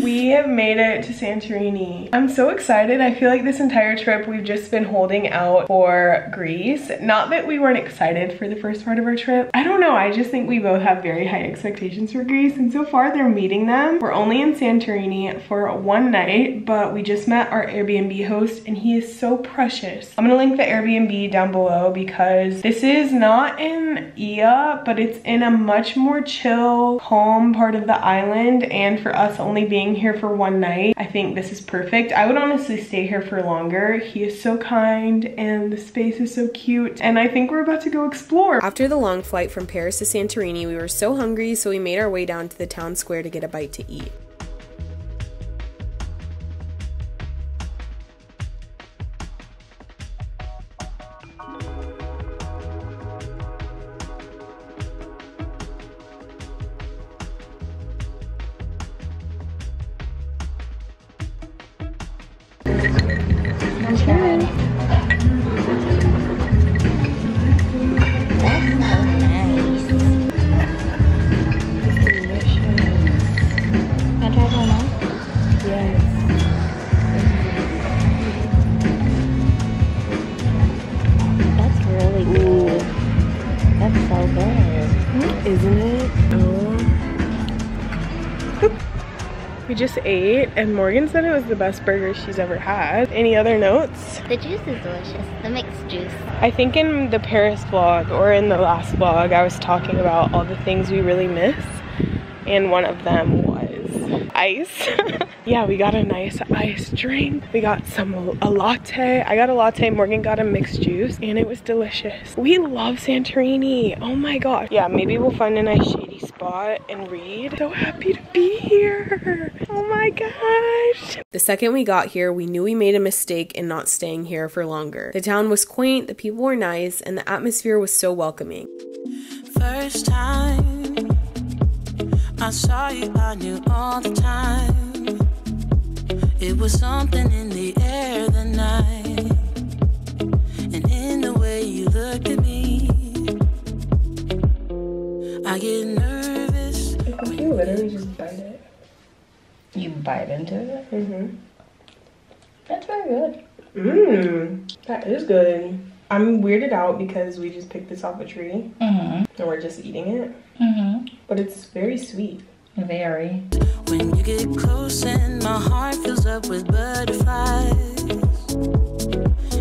We have made it to Santorini. I'm so excited. I feel like this entire trip we've just been holding out for Greece. Not that we weren't excited for the first part of our trip. I don't know, I just think we both have very high expectations for Greece, and so far they're meeting them. We're only in Santorini for one night, but we just met our Airbnb host and he is so precious. I'm gonna link the Airbnb down below because this is not in Ia, but it's in a much more chill, calm part of the island, and for us only being here for one night, I think this is perfect. I would honestly stay here for longer. He is so kind and the space is so cute, and I think we're about to go explore. After the long flight from Paris to Santorini, we were so hungry, so we made our way down to the town square to get a bite to eat. Isn't it? Oh. We just ate and Morgan said it was the best burger she's ever had. Any other notes? The juice is delicious. The mixed juice. I think in the Paris vlog or in the last vlog I was talking about all the things we really miss, and one of them was ice. Yeah, we got a nice ice drink. We got a latte. I got a latte, Morgan got a mixed juice, and it was delicious. We love Santorini. Oh my god. Yeah, maybe we'll find a nice shady spot and read. So happy to be here. Oh my gosh. The second we got here, we knew we made a mistake in not staying here for longer. The town was quaint, the people were nice, and the atmosphere was so welcoming. First time I saw you, I knew all the time. It was something in the air that night, and in the way you looked at me, I get nervous. I think you literally just bite it. You bite into it? Mm-hmm. That's very good. Mmm, that is good. I'm weirded out because we just picked this off a tree and we're just eating it. But it's very sweet. Very. When you get close and my heart fills up with butterflies,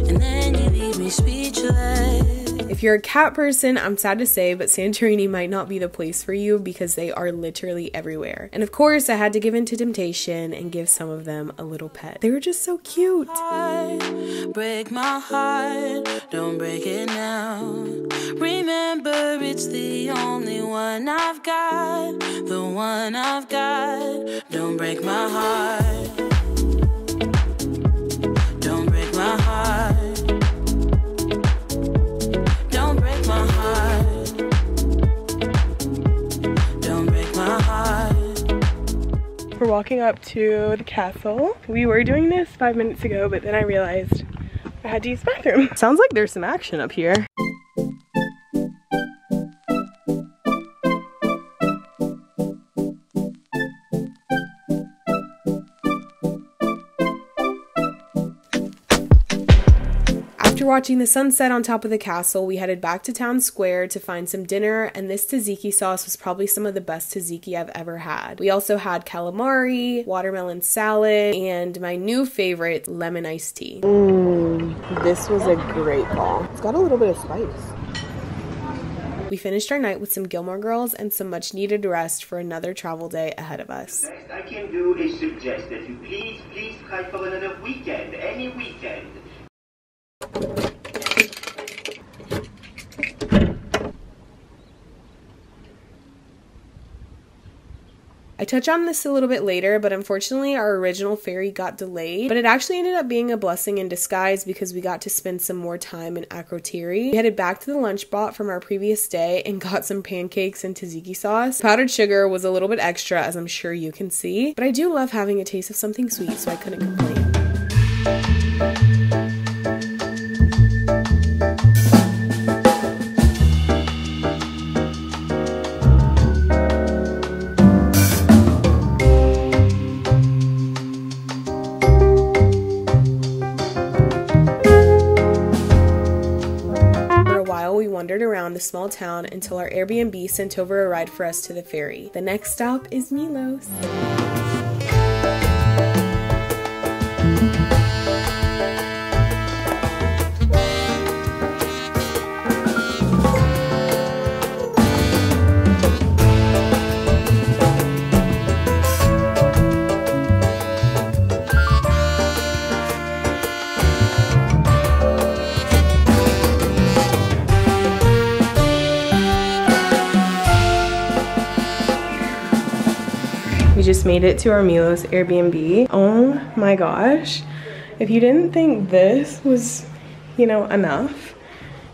and then you leave me speechless. If you're a cat person, I'm sad to say, but Santorini might not be the place for you because they are literally everywhere. And of course, I had to give in to temptation and give some of them a little pet. They were just so cute. Break my heart, don't break it now. Remember, it's the only one I've got, the one I've got. Don't break my heart. Don't break my heart. Don't break my heart. Don't break my heart. We're walking up to the castle. We were doing this 5 minutes ago, but then I realized I had to use the bathroom. Sounds like there's some action up here. After watching the sunset on top of the castle, we headed back to town square to find some dinner, and this tzatziki sauce was probably some of the best tzatziki I've ever had. We also had calamari, watermelon salad, and my new favorite, lemon iced tea. This was a great ball. It's got a little bit of spice. We finished our night with some Gilmore Girls and some much needed rest for another travel day ahead of us. Best I can do is suggest that you please try for another weekend, any weekend. I touch on this a little bit later, but unfortunately our original ferry got delayed, but it actually ended up being a blessing in disguise because we got to spend some more time in Akrotiri. We headed back to the lunch spot from our previous day and got some pancakes and tzatziki sauce. Powdered sugar was a little bit extra, as I'm sure you can see, but I do love having a taste of something sweet, so I couldn't complain. while we wandered around the small town until our Airbnb sent over a ride for us to the ferry. The next stop is Milos. We just made it to our Milos Airbnb. Oh my gosh. If you didn't think this was, you know, enough,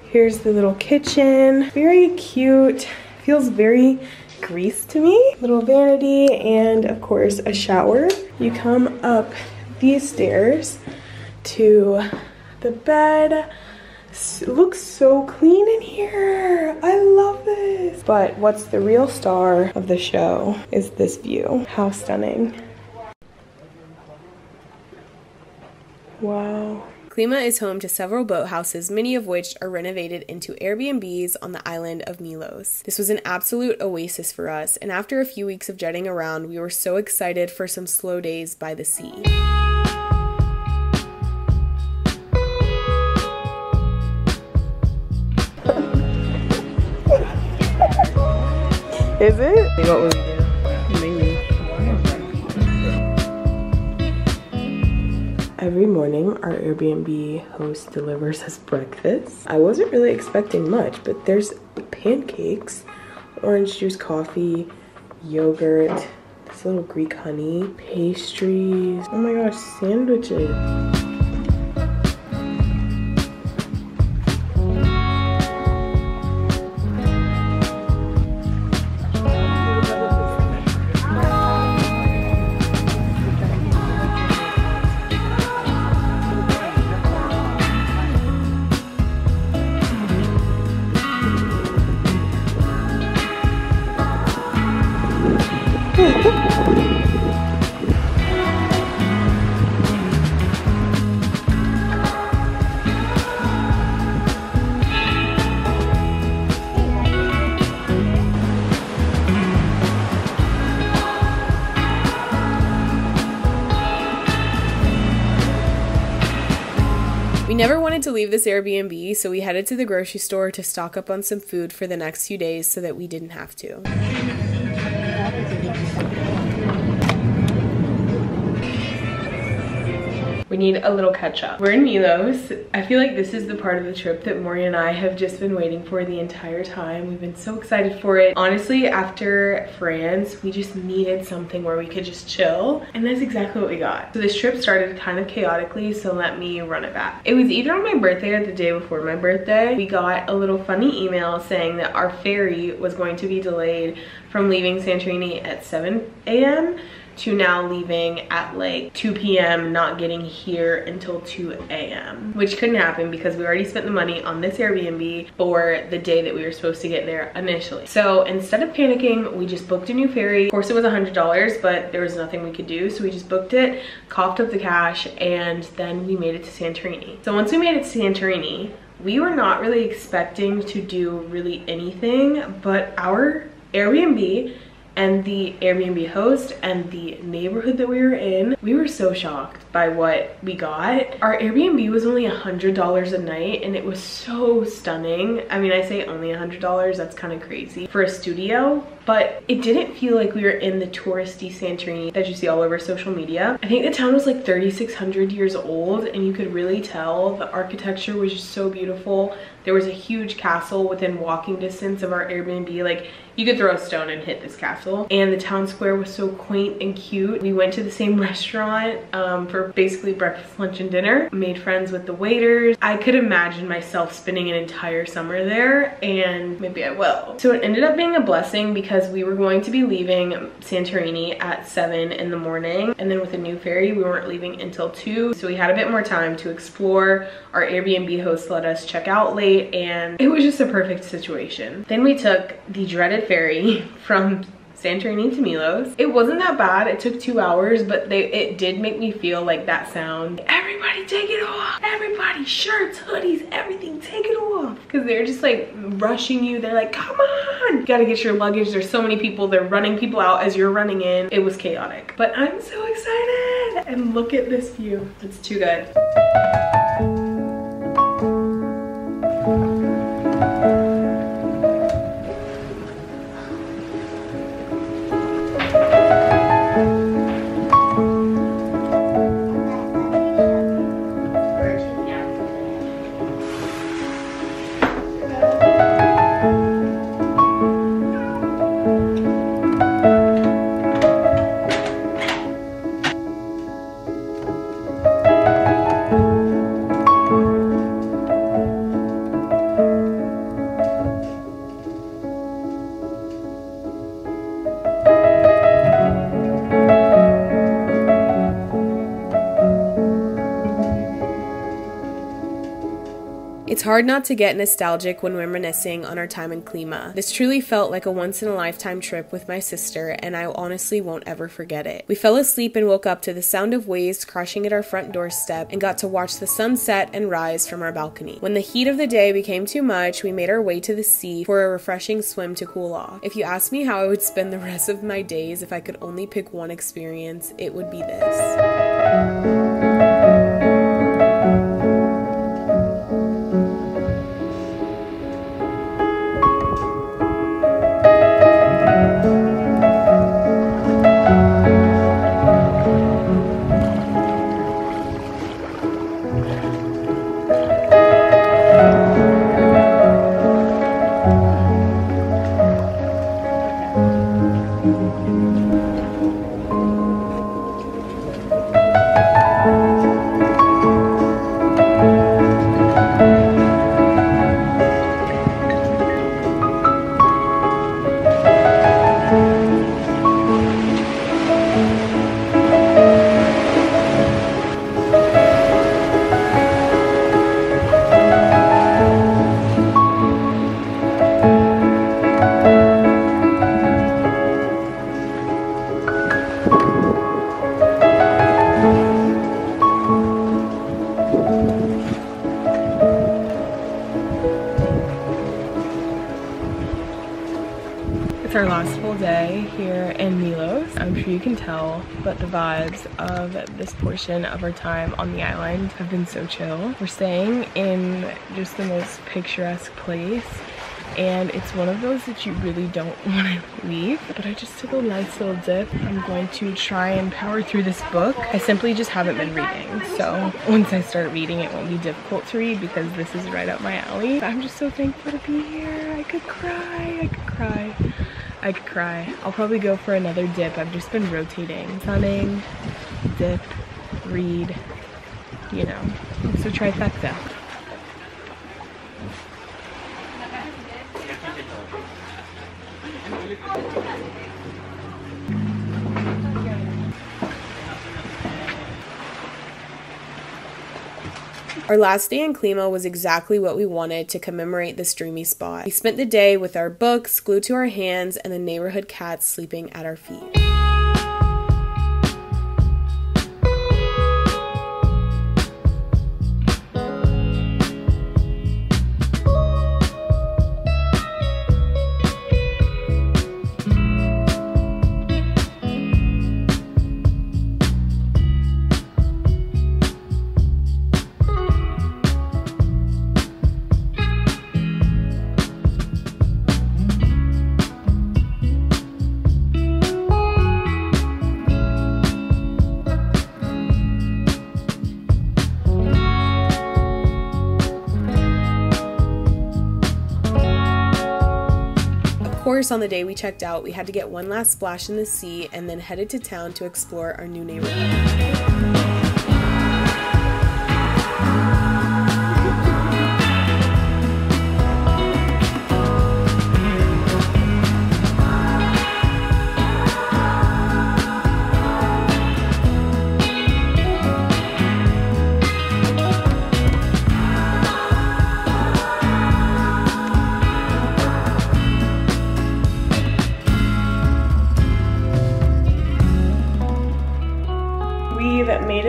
here's the little kitchen. Very cute. Feels very Greece to me. Little vanity and of course a shower. You come up these stairs to the bed. It looks so clean in here. I love this. But what's the real star of the show is this view. How stunning. Wow. Klima is home to several boathouses, many of which are renovated into Airbnbs on the island of Milos. This was an absolute oasis for us, and after a few weeks of jetting around, we were so excited for some slow days by the sea. Is it? What will we do? Maybe. Every morning, our Airbnb host delivers us breakfast. I wasn't really expecting much, but there's pancakes, orange juice coffee, yogurt, this little Greek honey, pastries. Oh my gosh, sandwiches. We never wanted to leave this Airbnb, so we headed to the grocery store to stock up on some food for the next few days so that we didn't have to. We need a little catch up. We're in Milos. I feel like this is the part of the trip that Maury and I have just been waiting for the entire time. We've been so excited for it. Honestly, after France, we just needed something where we could just chill, and that's exactly what we got. So this trip started kind of chaotically, so let me run it back. It was either on my birthday or the day before my birthday. We got a little funny email saying that our ferry was going to be delayed from leaving Santorini at 7 a.m. to now leaving at like 2 p.m, not getting here until 2 a.m, which couldn't happen because we already spent the money on this Airbnb for the day that we were supposed to get there initially. So instead of panicking, we just booked a new ferry. Of course it was $100, but there was nothing we could do, so we just booked it, coughed up the cash, and then we made it to Santorini. So once we made it to Santorini, we were not really expecting to do really anything, but our Airbnb and the Airbnb host and the neighborhood that we were in, we were so shocked by what we got. Our Airbnb was only $100 a night, and it was so stunning. I mean, I say only $100, that's kind of crazy for a studio, but it didn't feel like we were in the touristy Santorini that you see all over social media. I think the town was like 3,600 years old, and you could really tell the architecture was just so beautiful. There was a huge castle within walking distance of our Airbnb. Like, you could throw a stone and hit this castle. And the town square was so quaint and cute. We went to the same restaurant for basically breakfast, lunch, and dinner. Made friends with the waiters. I could imagine myself spending an entire summer there, and maybe I will. So it ended up being a blessing because we were going to be leaving Santorini at 7 in the morning. And then with a new ferry, we weren't leaving until 2. So we had a bit more time to explore. Our Airbnb host let us check out late, and it was just a perfect situation. Then we took the dreaded ferry from Santorini to Milos. It wasn't that bad. It took 2 hours, but it did make me feel like that sound. Everybody take it off. Everybody, shirts, hoodies, everything, take it off. Because they're just like rushing you. They're like, come on. You gotta get your luggage. There's so many people. They're running people out as you're running in. It was chaotic. But I'm so excited. And look at this view. It's too good. It's hard not to get nostalgic when reminiscing on our time in Klima. This truly felt like a once-in-a-lifetime trip with my sister, and I honestly won't ever forget it. We fell asleep and woke up to the sound of waves crashing at our front doorstep and got to watch the sun set and rise from our balcony. When the heat of the day became too much, we made our way to the sea for a refreshing swim to cool off. If you ask me how I would spend the rest of my days if I could only pick one experience, it would be this. It's our last full day here in Milos. I'm sure you can tell, but the vibes of this portion of our time on the island have been so chill. We're staying in just the most picturesque place, and it's one of those that you really don't want to leave. But I just took a nice little dip. I'm going to try and power through this book. I simply just haven't been reading, so once I start reading it won't be difficult to read because this is right up my alley. But I'm just so thankful to be here. I could cry, I could cry. I could cry. I'll probably go for another dip. I've just been rotating. Sunning, dip, read, you know. So trifecta. Our last day in Klima was exactly what we wanted to commemorate this dreamy spot. We spent the day with our books glued to our hands and the neighborhood cats sleeping at our feet. Of course, on the day we checked out, we had to get one last splash in the sea and then headed to town to explore our new neighborhood.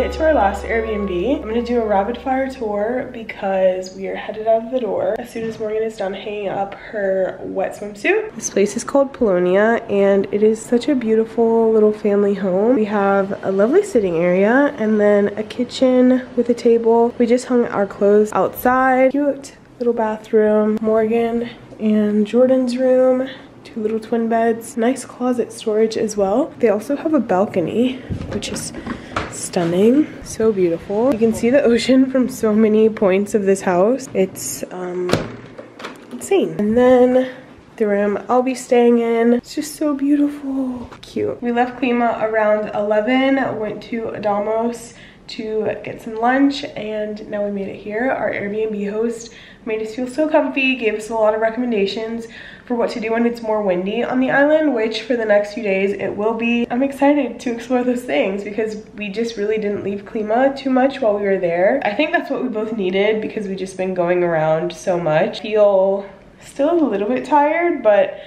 it to our last Airbnb. I'm gonna do a rapid fire tour because we are headed out of the door as soon as Morgan is done hanging up her wet swimsuit. This place is called Polonia and it is such a beautiful little family home. We have a lovely sitting area and then a kitchen with a table. We just hung our clothes outside. Cute little bathroom. Morgan and Jordan's room. 2 little twin beds. Nice closet storage as well. They also have a balcony, which is stunning. So beautiful. You can see the ocean from so many points of this house. It's insane. And then the room I'll be staying in. It's just so beautiful. Cute. We left Klima around 11, went to Adamos to get some lunch, and now we made it here. Our Airbnb host made us feel so comfy, gave us a lot of recommendations for what to do when it's more windy on the island, which for the next few days it will be. I'm excited to explore those things because we just really didn't leave Klima too much while we were there. I think that's what we both needed because we've just been going around so much. Feel still a little bit tired, but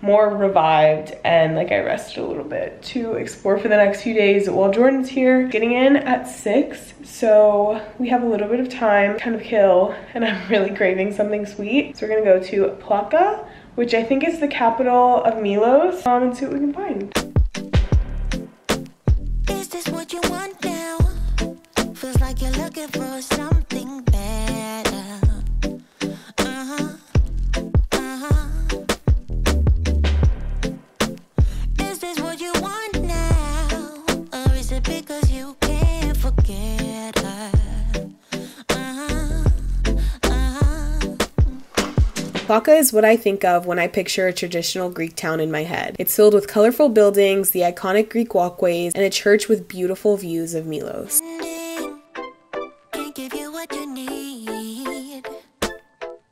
more revived and like I rested a little bit to explore for the next few days while Jordan's here. Getting in at 6, so we have a little bit of time kind of kill, and I'm really craving something sweet. So we're gonna go to Plaka, which I think is the capital of Milos, and see what we can find. Is this what you want now? Feels like you're looking for something better. Is this what you want now? Or is it because you can't forget her? Plaka is what I think of when I picture a traditional Greek town in my head. It's filled with colorful buildings, the iconic Greek walkways, and a church with beautiful views of Milos. Can't give you what you need.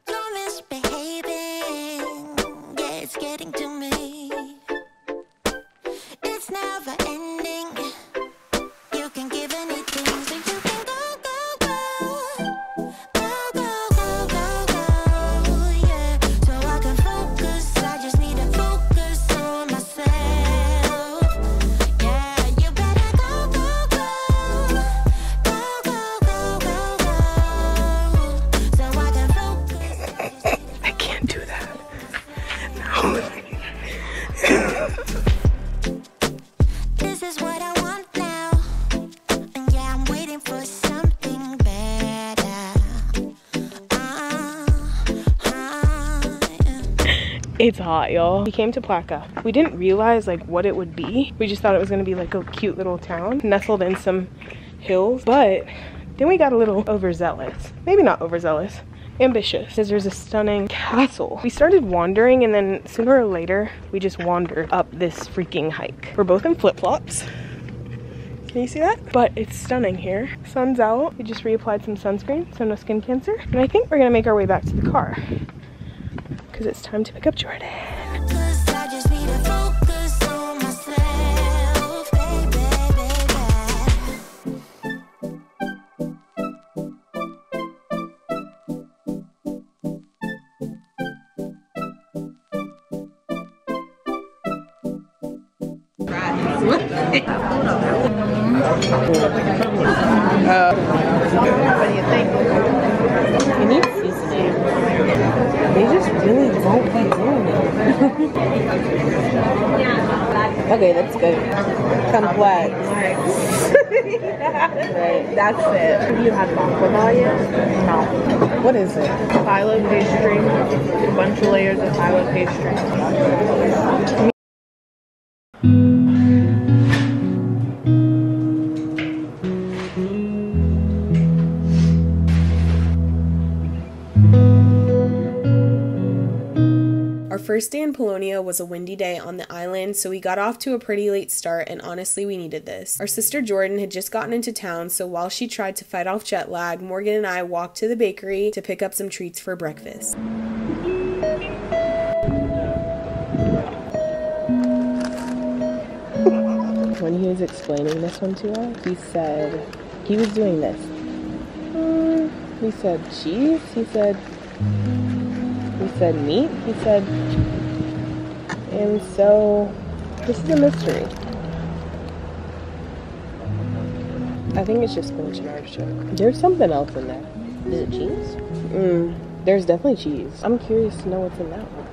You're misbehaving. Yeah, it's getting to me. It's never ending. You can give anything, so you can go, go, go. Go, go, go, go, go. Yeah, so I can focus. I just need to focus on myself. Yeah, you better go, go, go. Go, go, go, go, go. So I can focus. I can't do that. This is what I want now. And yeah, I'm waiting for something better. It's hot, y'all. We came to Plaka. We didn't realize like what it would be. We just thought it was gonna be like a cute little town nestled in some hills, but then we got a little overzealous. Maybe not overzealous, ambitious, because there's a stunning castle. We started wandering and then sooner or later we just wandered up this freaking hike. We're both in flip-flops. Can you see that? But it's stunning here. Sun's out. We just reapplied some sunscreen, so no skin cancer. And I think we're gonna make our way back to the car because it's time to pick up Jordan. I just need to focus on myself, baby, What do you think? You need seasoning. They just really won't be doing it. Okay, that's good. Complex. Right, that's it. Have you had baklava yet? No. What is it? Phyllo pastry. A bunch of layers of phyllo pastry. First day in Polonia was a windy day on the island, so we got off to a pretty late start, and honestly we needed this. Our sister Jordan had just gotten into town, so while she tried to fight off jet lag, Morgan and I walked to the bakery to pick up some treats for breakfast. When he was explaining this one to us, he said, he was doing this. He said cheese, he said meat, he said, and so this is a mystery. I think it's just spinach and artichoke. There's something else in there. Is it cheese? There's definitely cheese. I'm curious to know what's in that one.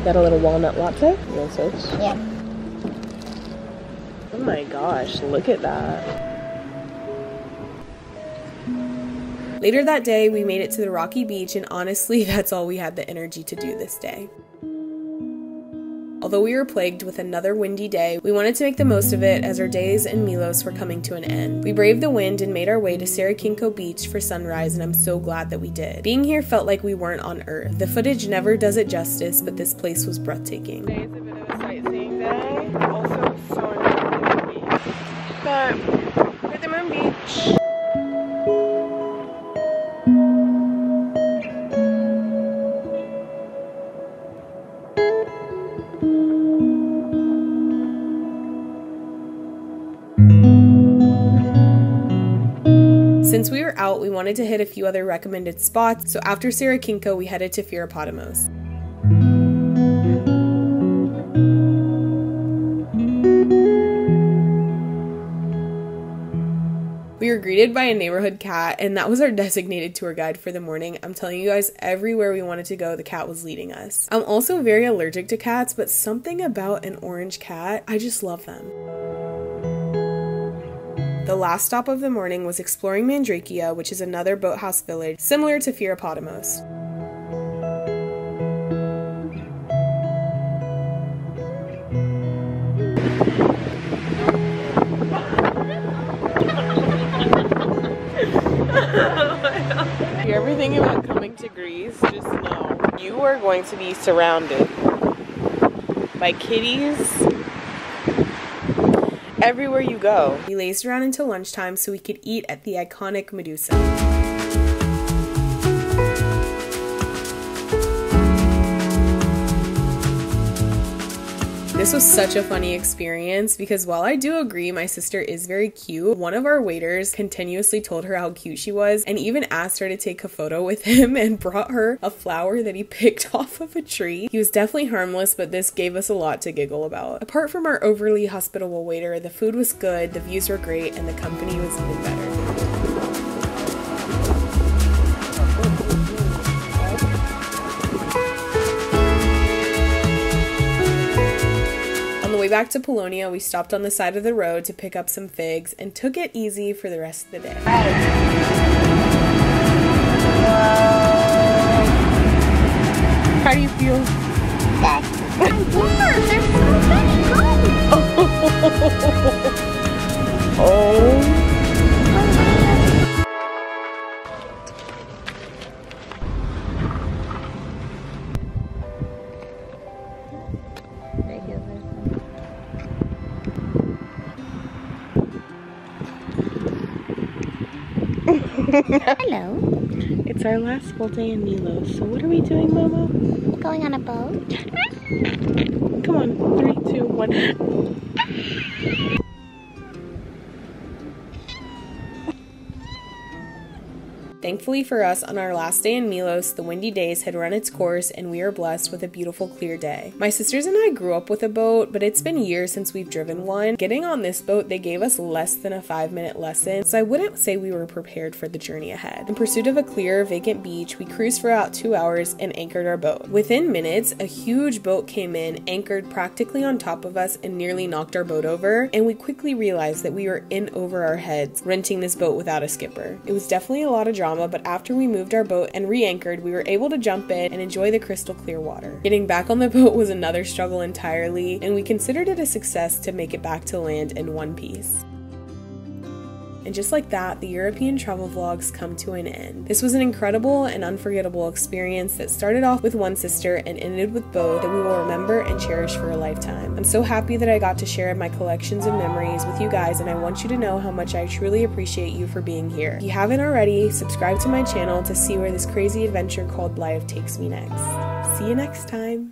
Got a little walnut latte? You want to switch? Yeah. Oh my gosh, look at that. Later that day, we made it to the rocky beach, and honestly, that's all we had the energy to do this day. Although we were plagued with another windy day, we wanted to make the most of it as our days in Milos were coming to an end. We braved the wind and made our way to Sarakinko Beach for sunrise, and I'm so glad that we did. Being here felt like we weren't on Earth. The footage never does it justice, but this place was breathtaking. Today is a bit of a sightseeing day. Also so enjoyable at the beach. But we're at the Moon Beach. Since we were out, we wanted to hit a few other recommended spots, so after Sarakinko, we headed to Firopotamos. We were greeted by a neighborhood cat, and that was our designated tour guide for the morning. I'm telling you guys, everywhere we wanted to go, the cat was leading us. I'm also very allergic to cats, but something about an orange cat, I just love them. The last stop of the morning was exploring Mandrakia, which is another boathouse village similar to Firopotamos. If you're ever thinking about coming to Greece, just know you are going to be surrounded by kitties everywhere you go. We lazed around until lunchtime so we could eat at the iconic Medusa. This was such a funny experience because while I do agree my sister is very cute, one of our waiters continuously told her how cute she was and even asked her to take a photo with him and brought her a flower that he picked off of a tree. He was definitely harmless, but this gave us a lot to giggle about. Apart from our overly hospitable waiter, the food was good, the views were great, and the company was even better. On the way back to Polonia, we stopped on the side of the road to pick up some figs and took it easy for the rest of the day. How do you feel? I'm bored. There's so many. Go. Oh. Hello. It's our last full day in Milos, so what are we doing, Momo? Going on a boat. Come on, 3, 2, 1. Thankfully for us, on our last day in Milos, the windy days had run its course and we are blessed with a beautiful clear day. My sisters and I grew up with a boat, but it's been years since we've driven one. Getting on this boat, they gave us less than a 5-minute lesson, so I wouldn't say we were prepared for the journey ahead. In pursuit of a clear, vacant beach, we cruised for about 2 hours and anchored our boat. Within minutes, a huge boat came in, anchored practically on top of us, and nearly knocked our boat over, and we quickly realized that we were in over our heads, renting this boat without a skipper. It was definitely a lot of drama, but after we moved our boat and re-anchored, we were able to jump in and enjoy the crystal clear water. Getting back on the boat was another struggle entirely, and we considered it a success to make it back to land in one piece. And just like that, the European travel vlogs come to an end. This was an incredible and unforgettable experience that started off with one sister and ended with both that we will remember and cherish for a lifetime. I'm so happy that I got to share my collections of memories with you guys, and I want you to know how much I truly appreciate you for being here. If you haven't already, subscribe to my channel to see where this crazy adventure called life takes me next. See you next time.